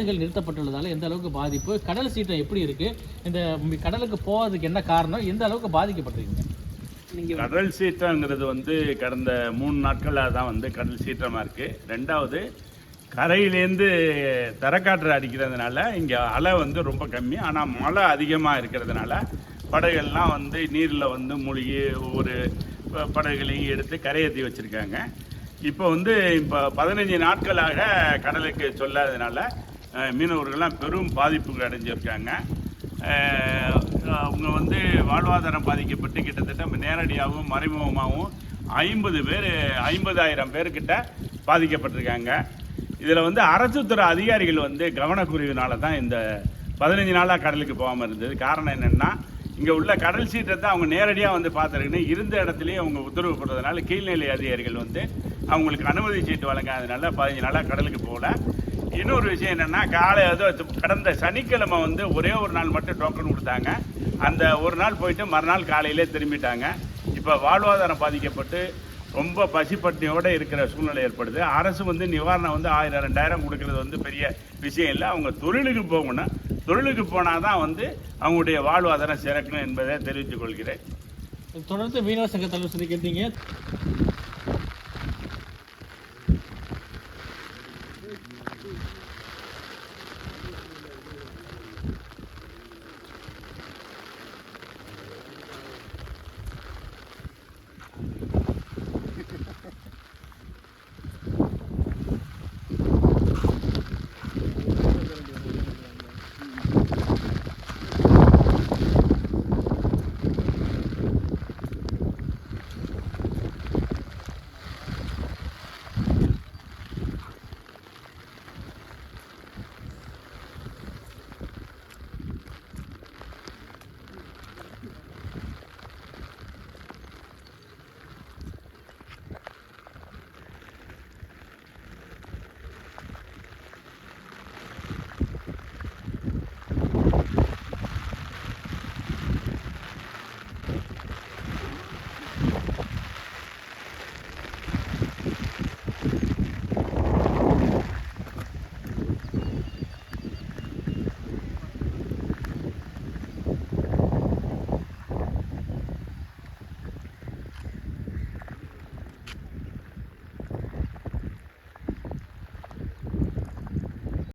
நிறுத்தப்பட்டுள்ளதால எந்த அளவுக்கு பாதிப்பு, கடல் சீற்றம் எப்படி இருக்கு, இந்த கடலுக்கு போவதுக்கு என்ன காரணம், எந்த அளவுக்கு பாதிக்கப்பட்டிருக்கீங்க? கடல் சீற்றங்கிறது கடந்த 3 நாட்களாக தான் கடல் சீற்றமாக இருக்குது. ரெண்டாவது, கரையிலேருந்து தரக்காற்று அடிக்கிறதுனால இங்கே அலை ரொம்ப கம்மி. ஆனால் மழை அதிகமாக இருக்கிறதுனால படகுகள்லாம் நீரில் மூழ்கி ஒவ்வொரு படகுகளையும் எடுத்து கரையேற்றி வச்சுருக்காங்க. இப்போ இப்போ 15 நாட்களாக கடலுக்கு சொல்லாததுனால மீனவர்கள்லாம் பெரும் பாதிப்புகள் அடைஞ்சிருக்காங்க. அவங்க வாழ்வாதாரம் பாதிக்கப்பட்டு கிட்டத்தட்ட நேரடியாகவும் மறைமுகமாகவும் 50,000 பேர்கிட்ட பாதிக்கப்பட்டிருக்காங்க. இதில் அரசுத்துறை அதிகாரிகள் கவனக்குறைவினால தான் இந்த 15 நாளாக கடலுக்கு போகாமல் இருந்தது. காரணம் என்னென்னா, இங்கே உள்ள கடல் சீற்றத்தை அவங்க நேரடியாக பார்த்துருக்குன்னு இருந்த இடத்துலையே அவங்க உத்தரவு போடுறதுனால கீழ்நிலை அதிகாரிகள் அவங்களுக்கு அனுமதி சீட்டு வழங்காததுனால 15 நாளாக கடலுக்கு போகல. இன்னொரு விஷயம் என்னென்னா, கடந்த சனிக்கிழமை ஒரே ஒரு நாள் மட்டும் டோக்கன் கொடுத்தாங்க. அந்த ஒரு நாள் போயிட்டு மறுநாள் காலையிலே திரும்பிட்டாங்க. இப்போ வாழ்வாதாரம் பாதிக்கப்பட்டு ரொம்ப பசிப்பட்டினியோடு இருக்கிற சூழ்நிலை ஏற்படுது. அரசு நிவாரணம் 1000 2000 கொடுக்கறது பெரிய விஷயம் இல்லை. அவங்க தொழிலுக்கு போகணும். தொழிலுக்கு போனால் தான் அவங்களுடைய வாழ்வாதாரம் சிறக்கணும் என்பதை தெரிவித்துக் கொள்கிறேன். தொடர்ந்து மீனவர் சங்க தலைவர் சொல்லி கேட்டீங்க.